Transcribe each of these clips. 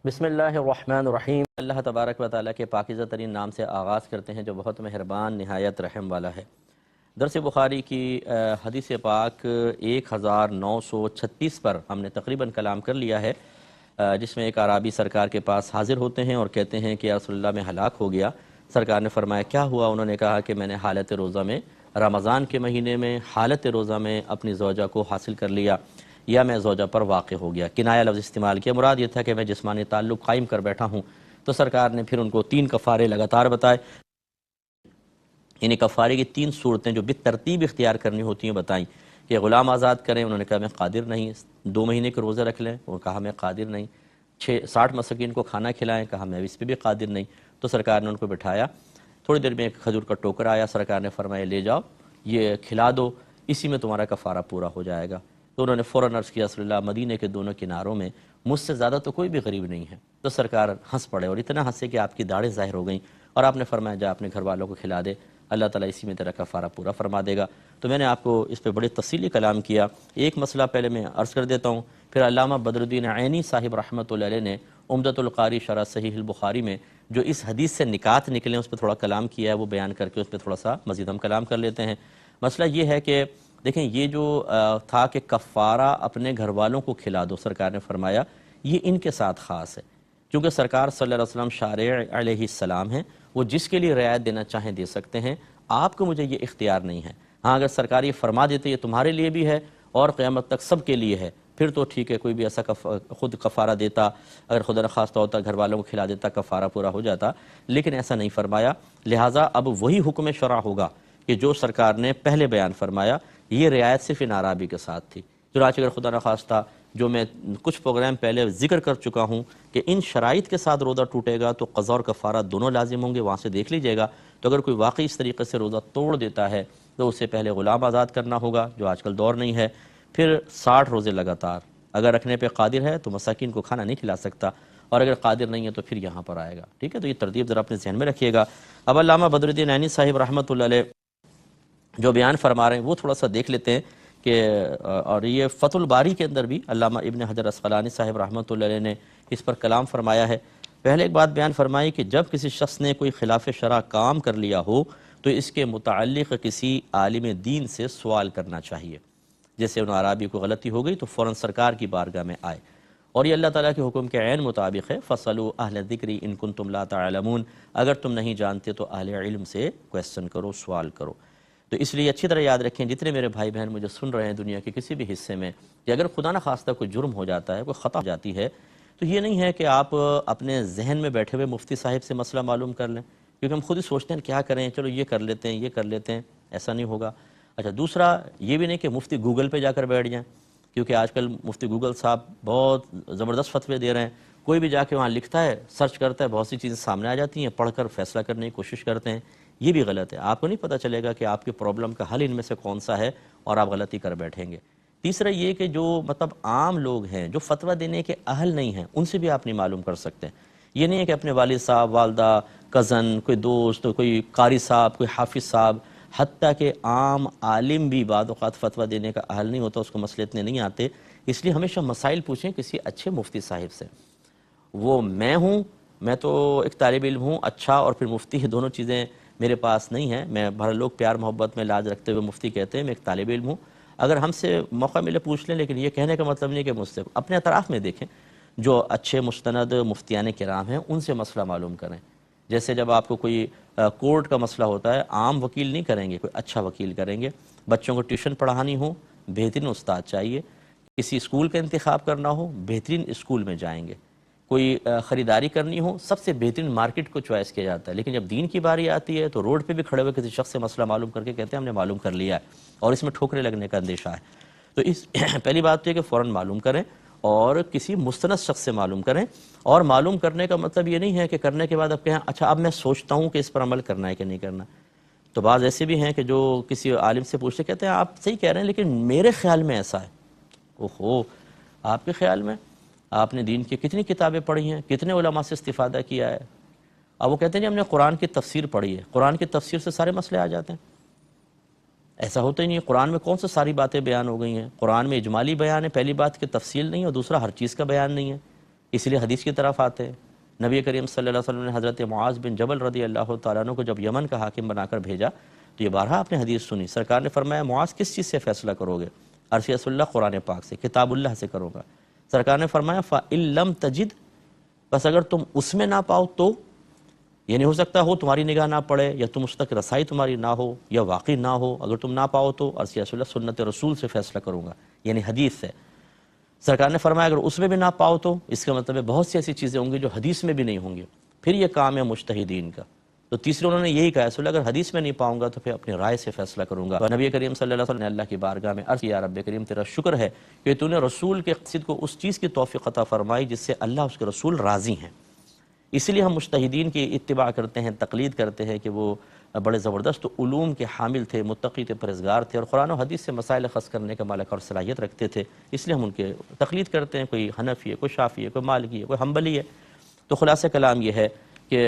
بسم اللہ الرحمن الرحیم۔ اللہ تبارک و تعالیٰ کے پاکیزہ ترین نام سے آغاز کرتے ہیں جو بہت مہربان نہایت رحم والا ہے۔ درس بخاری کی حدیث پاک 1936 پر ہم نے تقریباً کلام کر لیا ہے، جس میں ایک اعرابی سرکار کے پاس حاضر ہوتے ہیں اور کہتے ہیں کہ یا رسول اللہ میں ہلاک ہو گیا۔ سرکار نے فرمایا کیا ہوا؟ انہوں نے کہا کہ میں نے حالت روزہ میں، رمضان کے مہینے میں حالت روزہ میں اپنی زوجہ کو حاصل کر لیا، یا میں زوجہ پر واقع ہو گیا۔ کنایہ لفظ استعمال کیا، مراد یہ تھا کہ میں جسمانی تعلق قائم کر بیٹھا ہوں۔ تو سرکار نے پھر ان کو 3 کفارے لگاتار بتائے، یعنی کفارے کی 3 صورتیں جو بالترتیب اختیار کرنی ہوتی ہیں بتائیں، کہ غلام آزاد کریں، انہوں نے کہا میں قادر نہیں، 2 مہینے کے روزے رکھ لیں، وہ کہا میں قادر نہیں، 60 مساکین کو کھانا کھلائیں، کہا میں اس پہ بھی قادر نہیں۔ تو سرکار نے ان کو بٹھایا، تھوڑی دیر میں ایک کھجور کا ٹوکر آیا، سرکار نے فرمایا لے جاؤ، یہ کھلا دو، اسی میں تمہارا کفارہ پورا ہو جائے گا۔ تو انہوں نے فوراً عرض کیا رسول اللہ مدینہ کے دونوں کناروں میں مجھ سے زیادہ تو کوئی بھی غریب نہیں ہے۔ تو سرکار ہنس پڑے، اور اتنا ہنسے کہ آپ کی داڑھیں ظاہر ہو گئیں، اور آپ نے فرمایا جا اپنے گھر والوں کو کھلا دے، اللہ تعالیٰ اسی میں تیرا کفارہ پورا فرما دے گا۔ تو میں نے آپ کو اس پہ بڑے تفصیلی کلام کیا۔ ایک مسئلہ پہلے میں عرض کر دیتا ہوں، پھر علامہ بدر الدین عینی صاحب رحمۃ اللہ علیہ نے عمدۃ القاری شرح صحیح البخاری میں جو اس حدیث سے نکات نکلے اس پہ تھوڑا کلام کیا ہے، وہ بیان کر کے اس پہ تھوڑا سا مزید ہم کلام کر لیتے ہیں۔ مسئلہ یہ ہے کہ دیکھیں یہ جو تھا کہ کفارہ اپنے گھر والوں کو کھلا دو، سرکار نے فرمایا یہ ان کے ساتھ خاص ہے، کیونکہ سرکار صلی اللہ علیہ وسلم شارع علیہ السلام ہیں، وہ جس کے لیے رعایت دینا چاہیں دے سکتے ہیں، آپ کو مجھے یہ اختیار نہیں ہے۔ ہاں اگر سرکار یہ فرما دیتے یہ تمہارے لیے بھی ہے اور قیامت تک سب کے لیے ہے، پھر تو ٹھیک ہے، کوئی بھی ایسا خود کفارہ دیتا، اگر خدا نخواستہ ہوتا گھر والوں کو کھلا دیتا، کفارہ پورا ہو جاتا، لیکن ایسا نہیں فرمایا۔ لہٰذا اب وہی حکم شرع ہوگا کہ جو سرکار نے پہلے بیان فرمایا، یہ رعایت صرف ان اعرابی کے ساتھ تھی۔ چنانچہ اگر خدا نخواستہ جو میں کچھ پروگرام پہلے ذکر کر چکا ہوں کہ ان شرائط کے ساتھ روزہ ٹوٹے گا تو قضا اور کفارہ دونوں لازم ہوں گے، وہاں سے دیکھ لیجئے گا۔ تو اگر کوئی واقعی اس طریقے سے روزہ توڑ دیتا ہے تو اسے پہلے غلام آزاد کرنا ہوگا، جو آج کل دور نہیں ہے، پھر 60 روزے لگاتار، اگر رکھنے پہ قادر ہے تو مساکین کو کھانا نہیں کھلا سکتا، اور اگر قادر نہیں ہے تو پھر یہاں پر آئے گا۔ ٹھیک ہے، تو یہ ترتیب ذرا اپنے ذہن میں رکھیے گا۔ اب علامہ بدر الدین عینی صاحب رحمۃ اللہ علیہ جو بیان فرما رہے ہیں وہ تھوڑا سا دیکھ لیتے ہیں کہ اور یہ فتح الباری کے اندر بھی علامہ ابن حجر عسقلانی صاحب رحمۃ اللہ علیہ نے اس پر کلام فرمایا ہے۔ پہلے ایک بات بیان فرمائی کہ جب کسی شخص نے کوئی خلاف شرع کام کر لیا ہو تو اس کے متعلق کسی عالم دین سے سوال کرنا چاہیے۔ جیسے ان عرابی کو غلطی ہو گئی تو فوراً سرکار کی بارگاہ میں آئے، اور یہ اللہ تعالیٰ کے حکم کے عین مطابق ہے، فَاسْأَلُوا أَهْلَ الذِّكْرِ إِن كُنتُمْ لَا تَعْلَمُونَ، اگر تم نہیں جانتے تو اہل علم سے کویسچن کرو، سوال کرو۔ تو اس لیے اچھی طرح یاد رکھیں جتنے میرے بھائی بہن مجھے سن رہے ہیں دنیا کے کسی بھی حصے میں، کہ اگر خدا نہ خواستہ کوئی جرم ہو جاتا ہے، کوئی خطا ہو جاتی ہے، تو یہ نہیں ہے کہ آپ اپنے ذہن میں بیٹھے ہوئے مفتی صاحب سے مسئلہ معلوم کر لیں، کیونکہ ہم خود ہی سوچتے ہیں کیا کریں، چلو یہ کر لیتے ہیں، یہ کر لیتے ہیں، ایسا نہیں ہوگا۔ اچھا دوسرا یہ بھی نہیں کہ مفتی گوگل پہ جا کر بیٹھ جائیں، کیونکہ آج کل مفتی گوگل صاحب بہت زبردست فتوے دے رہے ہیں، کوئی بھی جا کے وہاں لکھتا ہے، سرچ کرتا ہے، بہت سی چیزیں سامنے آ جاتی ہیں، پڑھ کر فیصلہ کرنے کی کوشش کرتے ہیں، یہ بھی غلط ہے۔ آپ کو نہیں پتہ چلے گا کہ آپ کی پرابلم کا حل ان میں سے کون سا ہے، اور آپ غلطی کر بیٹھیں گے۔ تیسرا یہ کہ جو مطلب عام لوگ ہیں جو فتویٰ دینے کے اہل نہیں ہیں، ان سے بھی آپ نہیں معلوم کر سکتے۔ یہ نہیں ہے کہ اپنے والد صاحب، والدہ، کزن، کوئی دوست، کوئی قاری صاحب، کوئی حافظ صاحب، حتیٰ کہ عام عالم بھی بعض اوقات فتویٰ دینے کا اہل نہیں ہوتا، اس کو مسئلے اتنے نہیں آتے، اس لیے ہمیشہ مسائل پوچھیں کسی اچھے مفتی صاحب سے۔ وہ میں تو ایک طالب علم ہوں اچھا، اور پھر مفتی ہے، دونوں چیزیں میرے پاس نہیں ہیں۔ میں بہر لوگ پیار محبت میں لاج رکھتے ہوئے مفتی کہتے ہیں، میں ایک طالب علم ہوں، اگر ہم سے موقع ملے پوچھ لیں، لیکن یہ کہنے کا مطلب نہیں کہ مجھ سے، اپنے اطراف میں دیکھیں جو اچھے مستند مفتیان کرام ہیں ان سے مسئلہ معلوم کریں۔ جیسے جب آپ کو کوئی کورٹ کا مسئلہ ہوتا ہے، عام وکیل نہیں کریں گے، کوئی اچھا وکیل کریں گے۔ بچوں کو ٹیوشن پڑھانی ہو، بہترین استاد چاہیے۔ کسی اسکول کا انتخاب کرنا ہو، بہترین اسکول میں جائیں گے۔ کوئی خریداری کرنی ہو، سب سے بہترین مارکیٹ کو چوائس کیا جاتا ہے، لیکن جب دین کی باری آتی ہے تو روڈ پہ بھی کھڑے ہوئے کسی شخص سے مسئلہ معلوم کر کے کہتے ہیں ہم نے معلوم کر لیا ہے، اور اس میں ٹھوکریں لگنے کا اندیشہ ہے۔ تو اس پہلی بات تو یہ کہ فوراً معلوم کریں، اور کسی مستند شخص سے معلوم کریں۔ اور معلوم کرنے کا مطلب یہ نہیں ہے کہ کرنے کے بعد اب کہیں اچھا اب میں سوچتا ہوں کہ اس پر عمل کرنا ہے کہ نہیں کرنا۔ تو بعض ایسے بھی ہیں کہ جو کسی عالم سے پوچھتے کہتے ہیں آپ صحیح کہہ رہے ہیں لیکن میرے خیال میں ایسا ہے۔ اوہو، آپ کے خیال میں؟ آپ نے دین کی کتنی کتابیں پڑھی ہیں، کتنے علماء سے استفادہ کیا ہے؟ اب وہ کہتے ہیں جی ہم نے قرآن کی تفسیر پڑھی ہے، قرآن کی تفسیر سے سارے مسئلے آ جاتے ہیں؟ ایسا ہوتا ہی نہیں ہے۔ قرآن میں کون سے ساری باتیں بیان ہو گئی ہیں؟ قرآن میں اجمالی بیان ہے، پہلی بات کہ تفصیل نہیں ہے، اور دوسرا ہر چیز کا بیان نہیں ہے۔ اس لیے حدیث کی طرف آتے ہیں۔ نبی کریم صلی اللہ علیہ وسلم نے حضرت معاذ بن جبل رضی اللہ تعالیٰ عنہ کو جب یمن کا حاکم بنا کر بھیجا تو یہ بارہا آپ نے حدیث سنی، سرکار نے فرمایا معاذ کس چیز سے فیصلہ کرو گے؟ عرض رسول اللہ قرآن پاک سے، کتاب اللہ سے کروں گا۔ سرکار نے فرمایا فَإِن لَمْ تَجِدْ، بس اگر تم اس میں نہ پاؤ تو، یعنی ہو سکتا ہو تمہاری نگاہ نہ پڑے یا تم اس تک رسائی تمہاری نہ ہو یا واقعی نہ ہو، اگر تم نہ پاؤ تو عرض رسول اللہ سنت رسول سے فیصلہ کروں گا، یعنی حدیث سے۔ سرکار نے فرمایا اگر اس میں بھی نہ پاؤ تو اس کا مطلب ہے بہت سی ایسی چیزیں ہوں گی جو حدیث میں بھی نہیں ہوں گی، پھر یہ کام ہے مجتہدین کا۔ تو تیسرے انہوں نے یہی کہا رسول اللہ اگر حدیث میں نہیں پاؤں گا تو پھر اپنی رائے سے فیصلہ کروں گا۔ اور نبی کریم صلی اللہ علیہ وسلم نے اللہ کی بارگاہ میں عرض کیا رب کریم تیرا شکر ہے کہ تو نے رسول کے قصد کو اس چیز کی توفیق عطا فرمائی جس سے اللہ اس کے رسول راضی ہیں۔ اسی لیے ہم مجتہدین کی اتباع کرتے ہیں، تقلید کرتے ہیں کہ وہ بڑے زبردست علوم کے حامل تھے، متقی تھے، پرہیزگار تھے اور قرآن و حدیث سے مسائل اخذ کرنے کا مالک اور صلاحیت رکھتے تھے، اس لیے ہم ان کے تقلید کرتے ہیں۔ کوئی حنفی ہے، کوئی شافعی ہے، کوئی مالکی ہے، کوئی حنبلی ہے۔ تو خلاصہ کلام یہ ہے کہ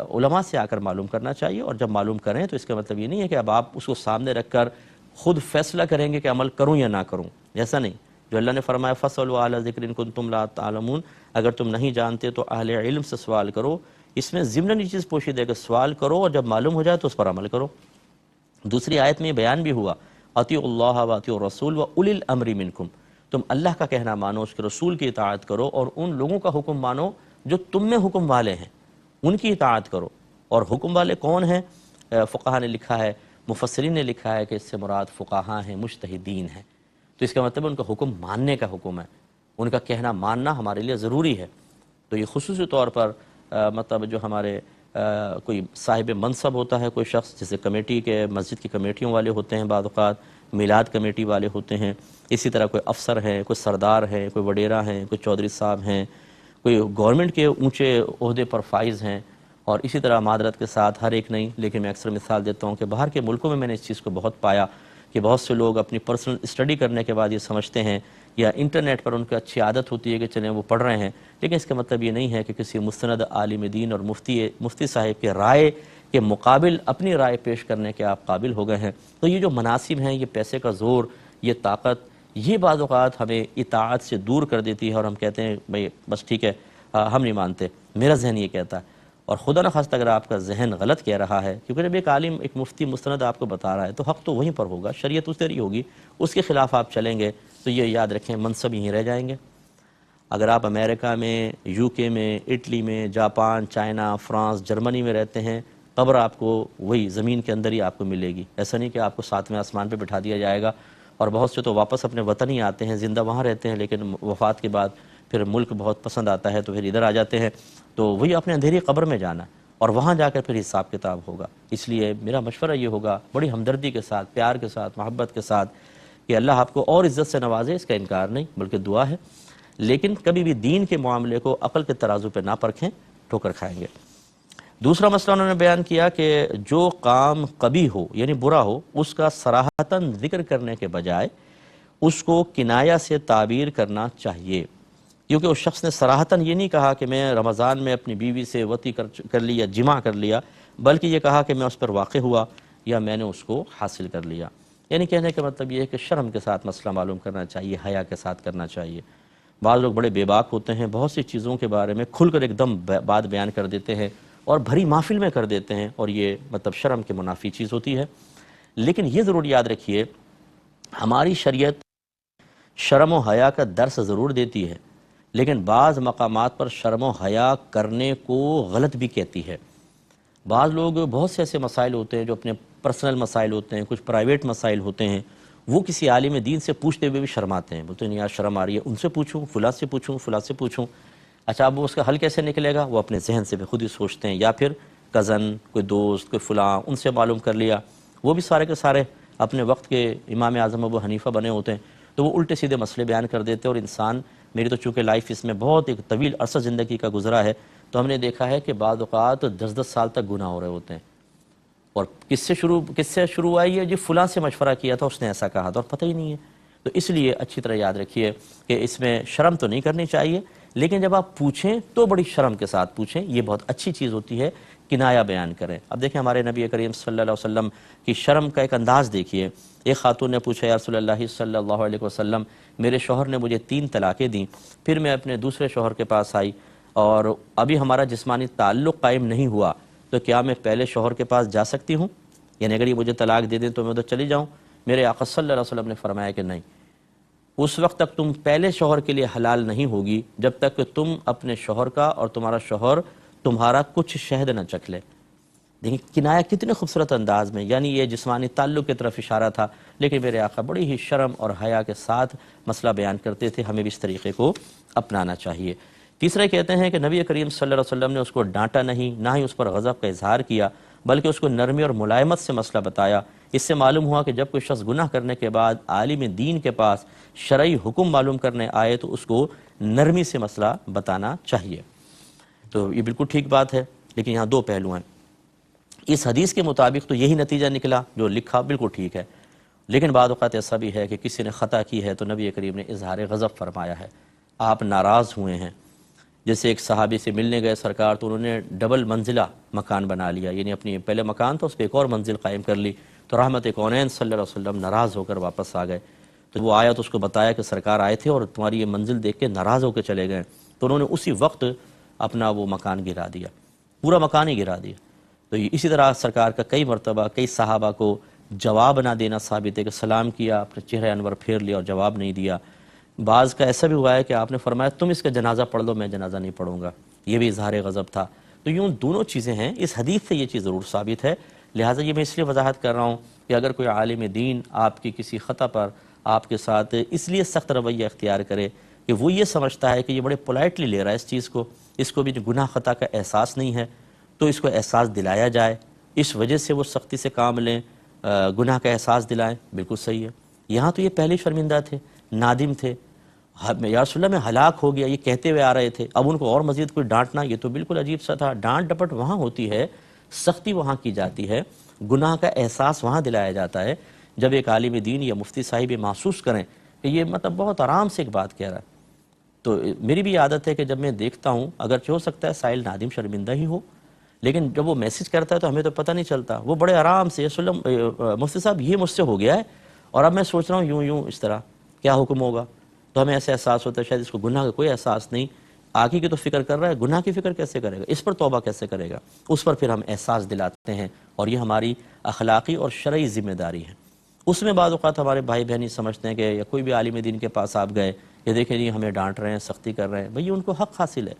علماء سے آ کر معلوم کرنا چاہیے، اور جب معلوم کریں تو اس کا مطلب یہ نہیں ہے کہ اب آپ اس کو سامنے رکھ کر خود فیصلہ کریں گے کہ عمل کروں یا نہ کروں، ایسا نہیں۔ جو اللہ نے فرمایا فَاسْأَلُوا أَهْلَ الذِّكْرِ إِن كُنتُمْ لَا تَعْلَمُونَ، اگر تم نہیں جانتے تو اہل علم سے سوال کرو۔ اس میں ضمن یہ چیز پوشیدہ ہے کہ سوال کرو اور جب معلوم ہو جائے تو اس پر عمل کرو۔ دوسری آیت میں یہ بیان بھی ہوا اطیعوا اللہ واطیعوا الرسول وَأُولِي الْأَمْرِ مِنْكُمْ، تم اللہ کا کہنا مانو، اس کے رسول کی اطاعت کرو اور ان لوگوں کا حکم مانو جو تم میں حکم والے ہیں، ان کی اطاعت کرو۔ اور حکم والے کون ہیں؟ فقہا نے لکھا ہے، مفسرین نے لکھا ہے کہ اس سے مراد فقہا ہیں، مجتہدین ہیں۔ تو اس کا مطلب ان کا حکم ماننے کا حکم ہے، ان کا کہنا ماننا ہمارے لیے ضروری ہے۔ تو یہ خصوصی طور پر مطلب جو ہمارے کوئی صاحب منصب ہوتا ہے، کوئی شخص جیسے کمیٹی کے، مسجد کی کمیٹیوں والے ہوتے ہیں، بعض اوقات میلاد کمیٹی والے ہوتے ہیں، اسی طرح کوئی افسر ہیں، کوئی سردار ہیں، کوئی وڈیرا ہیں، کوئی چودھری صاحب ہیں، کوئی گورنمنٹ کے اونچے عہدے پر فائز ہیں، اور اسی طرح معذرت کے ساتھ ہر ایک نہیں، لیکن میں اکثر مثال دیتا ہوں کہ باہر کے ملکوں میں نے اس چیز کو بہت پایا کہ بہت سے لوگ اپنی پرسنل اسٹڈی کرنے کے بعد یہ سمجھتے ہیں یا انٹرنیٹ پر ان کی اچھی عادت ہوتی ہے کہ چلیں وہ پڑھ رہے ہیں، لیکن اس کا مطلب یہ نہیں ہے کہ کسی مستند عالم دین اور مفتی صاحب کے رائے کے مقابل اپنی رائے پیش کرنے کے آپ قابل ہو گئے ہیں۔ تو یہ جو مناصب ہیں، یہ پیسے کا زور، یہ طاقت، یہ بعض اوقات ہمیں اطاعت سے دور کر دیتی ہے اور ہم کہتے ہیں بھئی بس ٹھیک ہے، ہم نہیں مانتے، میرا ذہن یہ کہتا ہے۔ اور خدا نخواستہ اگر آپ کا ذہن غلط کہہ رہا ہے، کیونکہ جب ایک عالم، ایک مفتی مستند آپ کو بتا رہا ہے تو حق تو وہیں پر ہوگا، شریعت اس طرح ہوگی، اس کے خلاف آپ چلیں گے تو یہ یاد رکھیں منصب یہیں رہ جائیں گے۔ اگر آپ امریکہ میں، یو کے میں، اٹلی میں، جاپان، چائنا، فرانس، جرمنی میں رہتے ہیں، قبر آپ کو وہی زمین کے اندر ہی آپ کو ملے گی۔ ایسا نہیں کہ آپ کو ساتویں آسمان پہ بٹھا دیا جائے گا، اور بہت سے تو واپس اپنے وطن ہی آتے ہیں، زندہ وہاں رہتے ہیں لیکن وفات کے بعد پھر ملک بہت پسند آتا ہے تو پھر ادھر آ جاتے ہیں، تو وہی اپنے اندھیری قبر میں جانا اور وہاں جا کر پھر حساب کتاب ہوگا۔ اس لیے میرا مشورہ یہ ہوگا بڑی ہمدردی کے ساتھ، پیار کے ساتھ، محبت کے ساتھ، کہ اللہ آپ کو اور عزت سے نوازے، اس کا انکار نہیں بلکہ دعا ہے، لیکن کبھی بھی دین کے معاملے کو عقل کے ترازو پہ نہ پرکھیں، ٹھوکر کھائیں گے۔ دوسرا مسئلہ انہوں نے بیان کیا کہ جو کام قبیح ہو یعنی برا ہو، اس کا صراحتاً ذکر کرنے کے بجائے اس کو کنایہ سے تعبیر کرنا چاہیے، کیونکہ اس شخص نے صراحتاً یہ نہیں کہا کہ میں رمضان میں اپنی بیوی سے وطی کر لیا، جمع کر لیا، بلکہ یہ کہا کہ میں اس پر واقع ہوا یا میں نے اس کو حاصل کر لیا۔ یعنی کہنے کا مطلب یہ ہے کہ شرم کے ساتھ مسئلہ معلوم کرنا چاہیے، حیا کے ساتھ کرنا چاہیے۔ بعض لوگ بڑے بے باک ہوتے ہیں، بہت سی چیزوں کے بارے میں کھل کر ایک دم بات بیان کر دیتے ہیں اور بھری محفل میں کر دیتے ہیں، اور یہ مطلب شرم کے منافی چیز ہوتی ہے۔ لیکن یہ ضرور یاد رکھیے، ہماری شریعت شرم و حیا کا درس ضرور دیتی ہے، لیکن بعض مقامات پر شرم و حیا کرنے کو غلط بھی کہتی ہے۔ بعض لوگ، بہت سے ایسے مسائل ہوتے ہیں جو اپنے پرسنل مسائل ہوتے ہیں، کچھ پرائیویٹ مسائل ہوتے ہیں، وہ کسی عالم دین سے پوچھتے ہوئے بھی شرماتے ہیں، بولتے ہیں یار شرم آ رہی ہے، ان سے پوچھوں، فلاں سے پوچھوں، فلاں سے پوچھوں۔ اچھا اب وہ اس کا حل کیسے نکلے گا؟ وہ اپنے ذہن سے بھی خود ہی سوچتے ہیں، یا پھر کزن، کوئی دوست، کوئی فلاں، ان سے معلوم کر لیا۔ وہ بھی سارے کے سارے اپنے وقت کے امام اعظم ابو حنیفہ بنے ہوتے ہیں، تو وہ الٹے سیدھے مسئلے بیان کر دیتے ہیں، اور انسان، میری تو چونکہ لائف اس میں بہت ایک طویل عرصہ زندگی کا گزرا ہے، تو ہم نے دیکھا ہے کہ بعض اوقات 10 سال تک گناہ ہو رہے ہوتے ہیں، اور کس سے شروع آئی ہے؟ جی فلاں سے مشورہ کیا تھا، اس نے ایسا کہا تھا، اور پتہ ہی نہیں ہے۔ تو اس لیے اچھی طرح یاد رکھیے کہ اس میں شرم تو نہیں کرنی چاہیے، لیکن جب آپ پوچھیں تو بڑی شرم کے ساتھ پوچھیں، یہ بہت اچھی چیز ہوتی ہے، کنایا بیان کریں۔ اب دیکھیں ہمارے نبی کریم صلی اللہ علیہ وسلم کی شرم کا ایک انداز دیکھیے۔ ایک خاتون نے پوچھا یا رسول اللہ صلی اللہ علیہ وسلم، میرے شوہر نے مجھے 3 طلاقیں دیں، پھر میں اپنے دوسرے شوہر کے پاس آئی اور ابھی ہمارا جسمانی تعلق قائم نہیں ہوا، تو کیا میں پہلے شوہر کے پاس جا سکتی ہوں؟ یعنی اگر یہ مجھے طلاق دے دیں تو میں ادھر چلی جاؤں؟ میرے آقا صلی اللہ علیہ وسلم نے فرمایا کہ نہیں، اس وقت تک تم پہلے شوہر کے لیے حلال نہیں ہوگی جب تک کہ تم اپنے شوہر کا اور تمہارا شوہر تمہارا کچھ شہد نہ چکھ لے۔ دیکھیں کنایا کتنے خوبصورت انداز میں، یعنی یہ جسمانی تعلق کی طرف اشارہ تھا، لیکن میرے آقا بڑی ہی شرم اور حیا کے ساتھ مسئلہ بیان کرتے تھے، ہمیں بھی اس طریقے کو اپنانا چاہیے۔ تیسرا کہتے ہیں کہ نبی کریم صلی اللہ علیہ وسلم نے اس کو ڈانٹا نہیں، نہ ہی اس پر غضب کا اظہار کیا، بلکہ اس کو نرمی اور ملائمت سے مسئلہ بتایا۔ اس سے معلوم ہوا کہ جب کوئی شخص گناہ کرنے کے بعد عالم دین کے پاس شرعی حکم معلوم کرنے آئے تو اس کو نرمی سے مسئلہ بتانا چاہیے۔ تو یہ بالکل ٹھیک بات ہے، لیکن یہاں 2 پہلو ہیں۔ اس حدیث کے مطابق تو یہی نتیجہ نکلا جو لکھا، بالکل ٹھیک ہے، لیکن بعض اوقات ایسا بھی ہے کہ کسی نے خطا کی ہے تو نبی کریم نے اظہار غضب فرمایا ہے، آپ ناراض ہوئے ہیں۔ جیسے ایک صحابی سے ملنے گئے سرکار تو انہوں نے ڈبل منزلہ مکان بنا لیا، یعنی اپنی پہلے مکان تھا اس پہ ایک اور منزل قائم کر لی، تو رحمت کونین صلی اللہ علیہ وسلم ناراض ہو کر واپس آ گئے۔ تو وہ آیا تو اس کو بتایا کہ سرکار آئے تھے اور تمہاری یہ منزل دیکھ کے ناراض ہو کے چلے گئے، تو انہوں نے اسی وقت اپنا وہ مکان گرا دیا، پورا مکان ہی گرا دیا۔ تو اسی طرح سرکار کا کئی مرتبہ کئی صحابہ کو جواب نہ دینا ثابت ہے کہ سلام کیا، اپنے چہرے انور پھیر لیا اور جواب نہیں دیا۔ بعض کا ایسا بھی ہوا ہے کہ آپ نے فرمایا تم اس کا جنازہ پڑھ لو، میں جنازہ نہیں پڑھوں گا، یہ بھی اظہار غضب تھا۔ تو یوں دونوں چیزیں ہیں، اس حدیث سے یہ چیز ضرور ثابت ہے، لہٰذا یہ میں اس لیے وضاحت کر رہا ہوں کہ اگر کوئی عالم دین آپ کی کسی خطا پر آپ کے ساتھ اس لیے سخت رویہ اختیار کرے کہ وہ یہ سمجھتا ہے کہ یہ بڑے پولائٹلی لے رہا ہے اس کو بھی جو گناہ خطا کا احساس نہیں ہے، تو اس کو احساس دلایا جائے، اس وجہ سے وہ سختی سے کام لیں، گناہ کا احساس دلائیں، بالکل صحیح ہے۔ یہاں تو یہ پہلے شرمندہ تھے، نادم تھے، یا رسول اللہ میں ہلاک ہو گیا یہ کہتے ہوئے آ رہے تھے، اب ان کو اور مزید کوئی ڈانٹنا یہ تو بالکل عجیب سا تھا۔ ڈانٹ ڈپٹ وہاں ہوتی ہے، سختی وہاں کی جاتی ہے، گناہ کا احساس وہاں دلایا جاتا ہے جب ایک عالم دین یا مفتی صاحب یہ محسوس کریں کہ یہ مطلب بہت آرام سے ایک بات کہہ رہا ہے۔ تو میری بھی عادت ہے کہ جب میں دیکھتا ہوں، اگرچہ ہو سکتا ہے سائل نادم شرمندہ ہی ہو، لیکن جب وہ میسج کرتا ہے تو ہمیں تو پتہ نہیں چلتا، وہ بڑے آرام سے مفتی صاحب یہ مجھ سے ہو گیا ہے اور اب میں سوچ رہا ہوں یوں اس طرح کیا حکم ہوگا، تو ہمیں ایسے احساس ہوتا ہے شاید اس کو گناہ کا کوئی احساس نہیں، آگے کی تو فکر کر رہا ہے، گناہ کی فکر کیسے کرے گا، اس پر توبہ کیسے کرے گا، اس پر پھر ہم احساس دلاتے ہیں، اور یہ ہماری اخلاقی اور شرعی ذمہ داری ہے۔ اس میں بعض اوقات ہمارے بھائی بہنی سمجھتے ہیں کہ یا کوئی بھی عالم دین کے پاس آپ گئے، یہ دیکھیں جی ہمیں ڈانٹ رہے ہیں، سختی کر رہے ہیں، بھئی ان کو حق حاصل ہے۔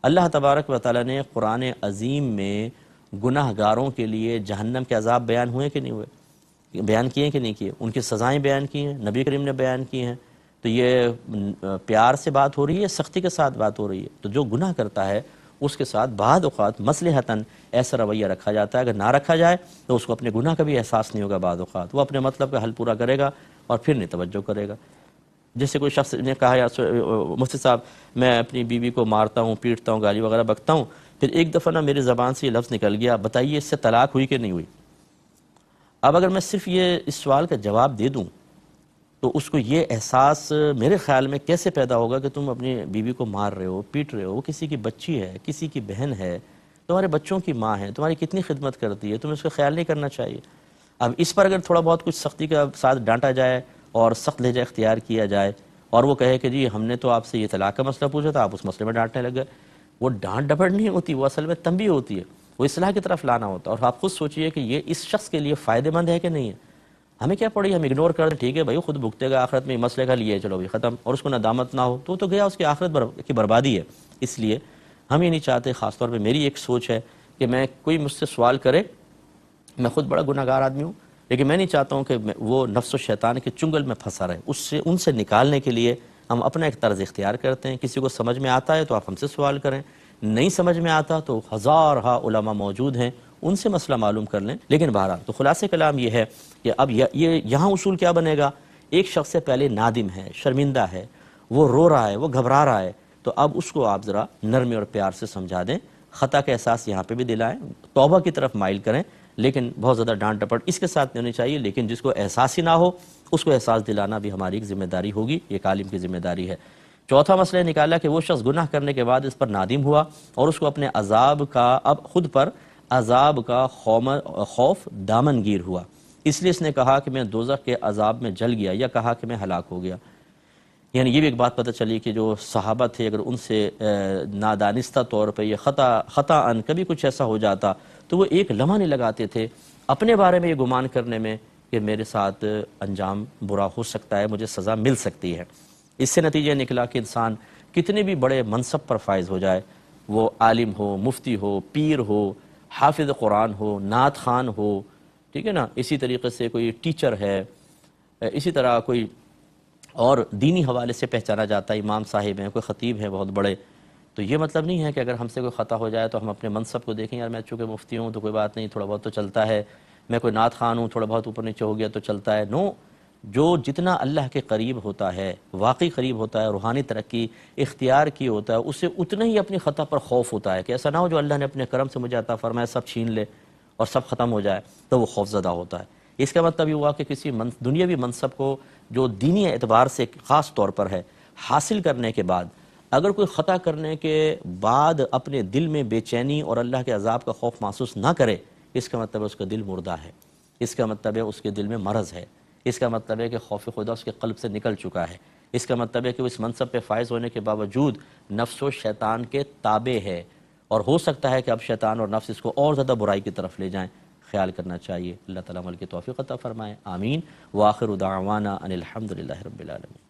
اللہ تبارک و تعالیٰ نے قرآن عظیم میں گناہ گاروں کے لیے جہنم کے عذاب بیان ہوئے کہ نہیں ہوئے، بیان کیے کہ نہیں کیے، ان کی سزائیں بیان کی ہیں، نبی کریم نے بیان کی ہیں۔ تو یہ پیار سے بات ہو رہی ہے، سختی کے ساتھ بات ہو رہی ہے، تو جو گناہ کرتا ہے اس کے ساتھ بعض اوقات مصلحتاً ایسا رویہ رکھا جاتا ہے، اگر نہ رکھا جائے تو اس کو اپنے گناہ کا بھی احساس نہیں ہوگا، بعض اوقات وہ اپنے مطلب کا حل پورا کرے گا اور پھر نہیں توجہ کرے گا۔ جیسے کوئی شخص نے کہا یا مفتی صاحب میں اپنی بیوی کو مارتا ہوں، پیٹتا ہوں، گالی وغیرہ بکتا ہوں، پھر ایک دفعہ نا میری زبان سے یہ لفظ نکل گیا، بتائیے اس سے طلاق ہوئی کہ نہیں ہوئی؟ اب اگر میں صرف یہ اس سوال کا جواب دے دوں تو اس کو یہ احساس میرے خیال میں کیسے پیدا ہوگا کہ تم اپنی بیوی کو مار رہے ہو، پیٹ رہے ہو، وہ کسی کی بچی ہے، کسی کی بہن ہے، تمہارے بچوں کی ماں ہے، تمہاری کتنی خدمت کرتی ہے، تمہیں اس کا خیال نہیں کرنا چاہیے؟ اب اس پر اگر تھوڑا بہت کچھ سختی کا ساتھ ڈانٹا جائے اور سخت لہجہ اختیار کیا جائے اور وہ کہے کہ جی ہم نے تو آپ سے یہ طلاق کا مسئلہ پوچھا تھا، آپ اس مسئلے میں ڈانٹنے لگ گئے، وہ ڈانٹ ڈپٹ نہیں ہوتی، وہ اصل میں تنبیہ ہوتی ہے، وہ اصلاح کی طرف لانا ہوتا ہے۔ اور آپ خود سوچئے کہ یہ اس شخص کے لیے فائدہ مند ہے کہ نہیں ہے، ہمیں کیا پڑی، ہم اگنور کر دیں، ٹھیک ہے بھائی خود بھگتے گا آخرت میں، یہ مسئلے کا لیے چلو بھی ختم، اور اس کو ندامت نہ ہو تو گیا، اس کی آخرت کی بربادی ہے۔ اس لیے ہم یہ نہیں چاہتے، خاص طور پہ میری ایک سوچ ہے کہ میں کوئی مجھ سے سوال کرے، میں خود بڑا گناہ گار آدمی ہوں، لیکن میں نہیں چاہتا ہوں کہ وہ نفس و شیطان کے چنگل میں پھنسا رہے، ان سے نکالنے کے لیے ہم اپنا ایک طرز اختیار کرتے ہیں۔ کسی کو سمجھ میں آتا ہے تو آپ ہم سے سوال کریں، نہیں سمجھ میں آتا تو ہزارہ علماء موجود ہیں، ان سے مسئلہ معلوم کر لیں۔ لیکن بہرحال تو خلاصہ کلام یہ ہے کہ اب یہاں اصول کیا بنے گا، ایک شخص سے پہلے نادم ہے، شرمندہ ہے، وہ رو رہا ہے، وہ گھبرا رہا ہے، تو اب اس کو آپ ذرا نرمی اور پیار سے سمجھا دیں، خطا کا احساس یہاں پہ بھی دلائیں، توبہ کی طرف مائل کریں، لیکن بہت زیادہ ڈانٹ ڈپٹ اس کے ساتھ نہیں ہونی چاہیے، لیکن جس کو احساس ہی نہ ہو اس کو احساس دلانا بھی ہماری ایک ذمہ داری ہوگی، یہ ایک عالم کی ذمہ داری ہے۔ چوتھا مسئلہ نکالا کہ وہ شخص گناہ کرنے کے بعد اس پر نادم ہوا اور اس کو اپنے عذاب کا اب خود پر عذاب کا خوف دامن گیر ہوا، اس لیے اس نے کہا کہ میں دوزخ کے عذاب میں جل گیا، یا کہا کہ میں ہلاک ہو گیا۔ یعنی یہ بھی ایک بات پتہ چلی کہ جو صحابہ تھے اگر ان سے نادانستہ طور پہ یہ خطاً کبھی کچھ ایسا ہو جاتا تو وہ ایک لمحہ نہیں لگاتے تھے اپنے بارے میں یہ گمان کرنے میں کہ میرے ساتھ انجام برا ہو سکتا ہے، مجھے سزا مل سکتی ہے۔ اس سے نتیجہ نکلا کہ انسان کتنے بھی بڑے منصب پر فائز ہو جائے، وہ عالم ہو، مفتی ہو، پیر ہو، حافظ قرآن ہو، نعت خوان ہو، ٹھیک ہے نا، اسی طریقے سے کوئی ٹیچر ہے، اسی طرح کوئی اور دینی حوالے سے پہچانا جاتا ہے، امام صاحب ہیں، کوئی خطیب ہیں بہت بڑے، تو یہ مطلب نہیں ہے کہ اگر ہم سے کوئی خطا ہو جائے تو ہم اپنے منصب کو دیکھیں، یار میں چونکہ مفتی ہوں تو کوئی بات نہیں، تھوڑا بہت تو چلتا ہے، میں کوئی نعت خوان ہوں، تھوڑا بہت اوپر نیچے ہو گیا تو چلتا ہے۔ نو، جو جتنا اللہ کے قریب ہوتا ہے، واقعی قریب ہوتا ہے، روحانی ترقی اختیار کی ہوتا ہے، اسے اتنا ہی اپنی خطا پر خوف ہوتا ہے کہ ایسا نہ ہو جو اللہ نے اپنے کرم سے مجھے عطا فرمایا سب چھین لے اور سب ختم ہو جائے، تو وہ خوف زدہ ہوتا ہے۔ اس کا مطلب یہ ہوا کہ کسی دنیاوی منصب کو جو دینی اعتبار سے خاص طور پر ہے حاصل کرنے کے بعد اگر کوئی خطا کرنے کے بعد اپنے دل میں بے چینی اور اللہ کے عذاب کا خوف محسوس نہ کرے، اس کا مطلب ہے اس کا دل مردہ ہے، اس کا مطلب ہے اس کے دل میں مرض ہے، اس کا مطلب ہے کہ خوف خدا اس کے قلب سے نکل چکا ہے، اس کا مطلب ہے کہ وہ اس منصب پہ فائز ہونے کے باوجود نفس و شیطان کے تابع ہے، اور ہو سکتا ہے کہ اب شیطان اور نفس اس کو اور زیادہ برائی کی طرف لے جائیں۔ خیال کرنا چاہیے۔ اللہ تعالیٰ عمل کی توفیق عطا فرمائے، آمین۔ وآخر دعوانا ان الحمدللہ رب العالمین۔